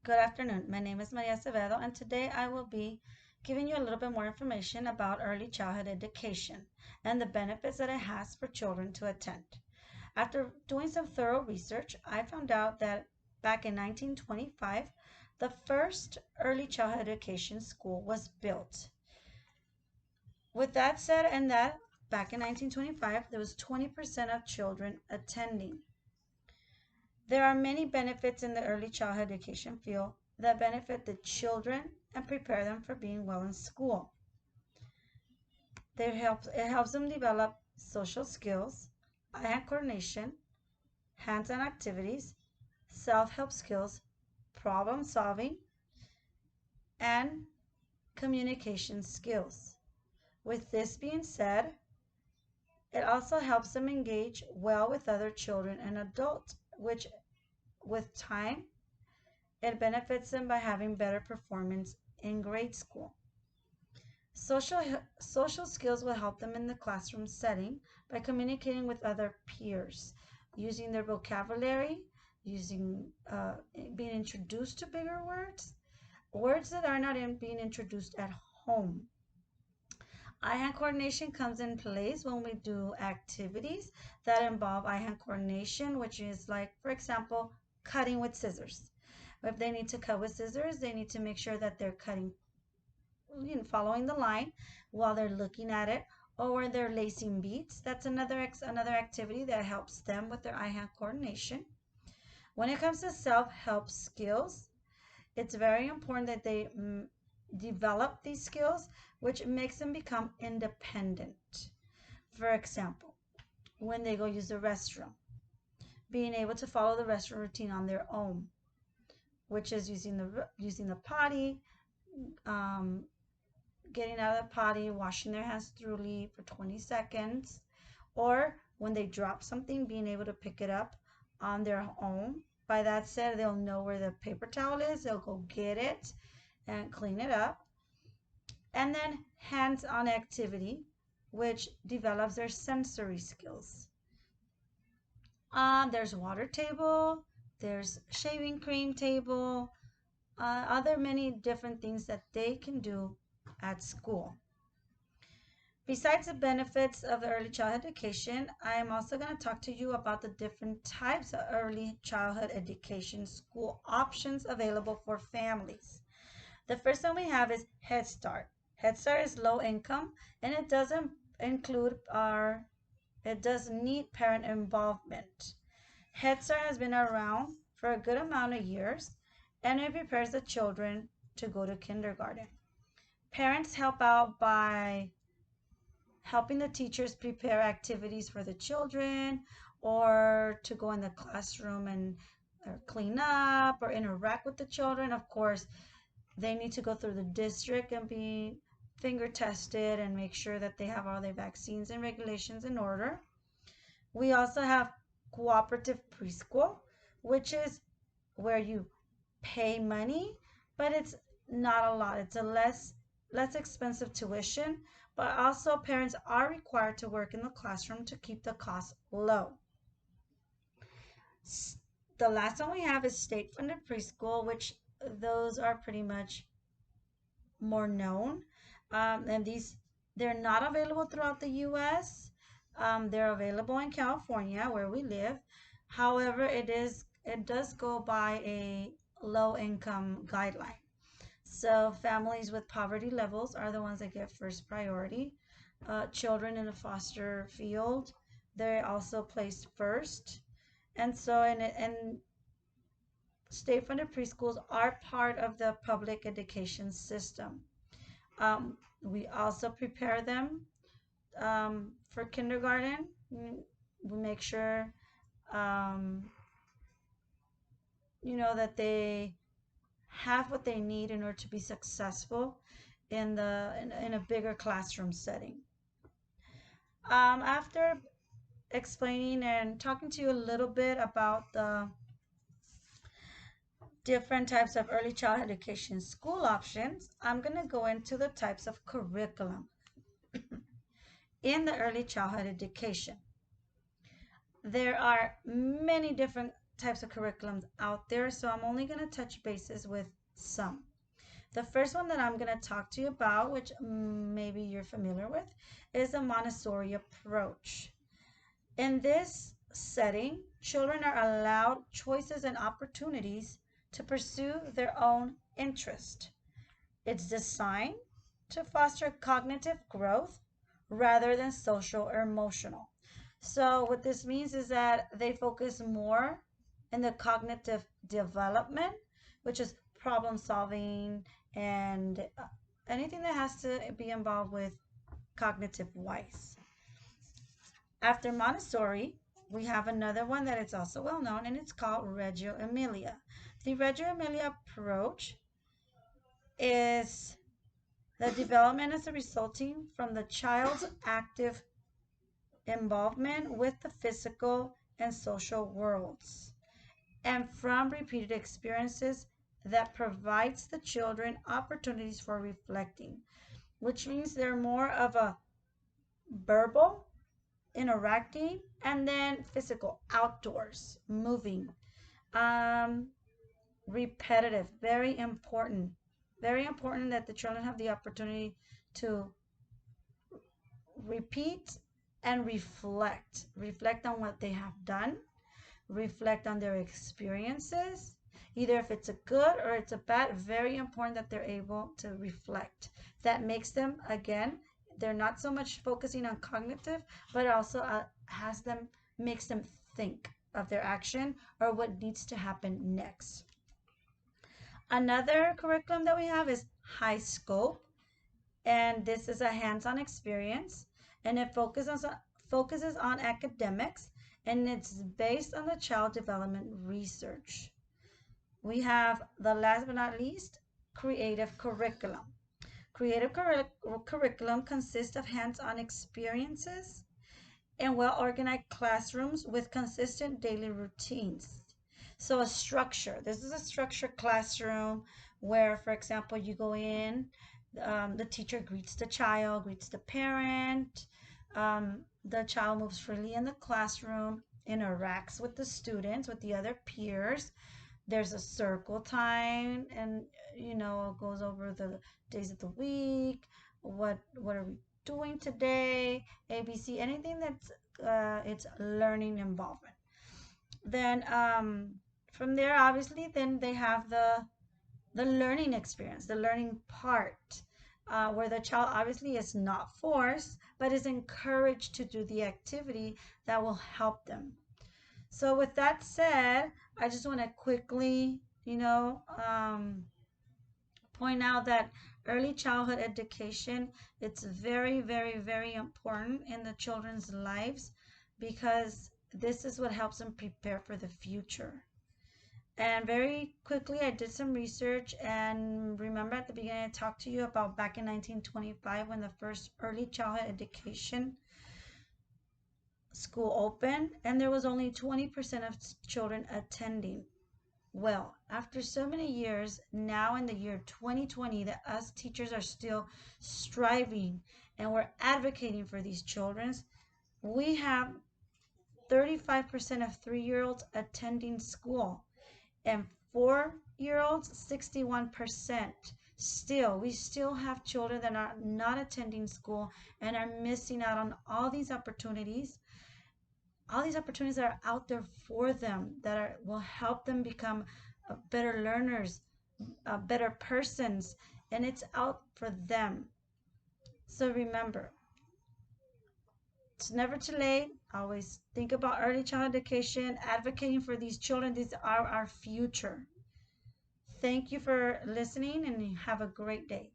Good afternoon. My name is Maria Acevedo, and today I will be giving you a little bit more information about early childhood education and the benefits that it has for children to attend. After doing some thorough research, I found out that back in 1925, the first early childhood education school was built. With that said, and that back in 1925, there was 20% of children attending. There are many benefits in the early childhood education field that benefit the children and prepare them for being well in school. It helps them develop social skills, eye-hand coordination, hands-on activities, self-help skills, problem solving, and communication skills. With this being said, it also helps them engage well with other children and adults, which with time it benefits them by having better performance in grade school. Social skills will help them in the classroom setting by communicating with other peers, using their vocabulary, being introduced to bigger words that are not being introduced at home. Eye-hand coordination comes in place when we do activities that involve eye-hand coordination, which is like, for example, cutting with scissors. If they need to cut with scissors, they need to make sure that they're cutting, following the line while they're looking at it, or when they're lacing beads. That's another activity that helps them with their eye-hand coordination. When it comes to self-help skills, it's very important that they develop these skills, which makes them become independent. For example, when they go use the restroom, being able to follow the restroom routine on their own, which is using the potty, um, getting out of the potty, washing their hands thoroughly for 20 seconds, or when they drop something, being able to pick it up on their own. By that said, they'll know where the paper towel is, they'll go get it and clean it up. And then hands-on activity, which develops their sensory skills. There's water table, there's shaving cream table, other many different things that they can do at school. Besides the benefits of the early childhood education, I am also going to talk to you about the different types of early childhood education school options available for families. The first one we have is Head Start. Head Start is low income and it doesn't it does need parent involvement. Head Start has been around for a good amount of years and it prepares the children to go to kindergarten. Parents help out by helping the teachers prepare activities for the children or to go in the classroom and clean up or interact with the children. Of course, they need to go through the district and be finger tested and make sure that they have all their vaccines and regulations in order. We also have cooperative preschool, which is where you pay money, but it's not a lot. It's a less expensive tuition, but also parents are required to work in the classroom to keep the cost low. The last one we have is state-funded preschool, which those are pretty much more known. And they're not available throughout the U.S. They're available in California where we live. However, it does go by a low income guideline. So families with poverty levels are the ones that get first priority. Children in the foster field, they're also placed first. And so, and state-funded preschools are part of the public education system. We also prepare them for kindergarten. We make sure, um, that they have what they need in order to be successful in a bigger classroom setting. After explaining and talking to you a little bit about the different types of early childhood education school options, I'm going to go into the types of curriculum in the early childhood education. There are many different types of curriculums out there, so I'm only going to touch bases with some. The first one that I'm going to talk to you about, which maybe you're familiar with, is the Montessori approach. In this setting, children are allowed choices and opportunities to pursue their own interest. It's designed to foster cognitive growth rather than social or emotional. So, what this means is that they focus more in the cognitive development, which is problem solving and anything that has to be involved with cognitive wise. After Montessori, we have another one that is also well known, and it's called Reggio Emilia. The Reggio Emilia approach is the development is resulting from the child's active involvement with the physical and social worlds, and from repeated experiences that provides the children opportunities for reflecting, which means they're more of a verbal, interacting, and then physical, outdoors, moving, um, repetitive, very important that the children have the opportunity to repeat and reflect on what they have done, reflect on their experiences, either if it's a good or it's a bad. Very important that they're able to reflect. That makes them, again, they're not so much focusing on cognitive, but also makes them think of their action or what needs to happen next. Another curriculum that we have is high scope, and this is a hands-on experience, and it focuses on academics, and it's based on the child development research. We have the last but not least, creative curriculum. Creative curriculum consists of hands-on experiences and well-organized classrooms with consistent daily routines. So a structure. This is a structured classroom where, for example, you go in, the teacher greets the child, greets the parent, the child moves freely in the classroom, interacts with the students, with the other peers. There's a circle time, and goes over the days of the week. What are we doing today? ABC, anything that's it's learning involvement. Then from there, obviously, then they have the learning experience, the learning part, where the child obviously is not forced, but is encouraged to do the activity that will help them. So with that said, I just want to quickly, point out that early childhood education, it's very, very, very important in the children's lives because this is what helps them prepare for the future. And very quickly, I did some research, and remember at the beginning, I talked to you about back in 1925 when the first early childhood education school opened, and there was only 20% of children attending. Well, after so many years, now in the year 2020, that us teachers are still striving and we're advocating for these children, we have 35% of 3-year-olds attending school, and 4-year-olds 61%. Still, we still have children that are not attending school and are missing out on all these opportunities that are out there for them, will help them become better learners, better persons, and it's out for them. So remember, it's never too late. Always think about early child education, advocating for these children. These are our future. Thank you for listening, and have a great day.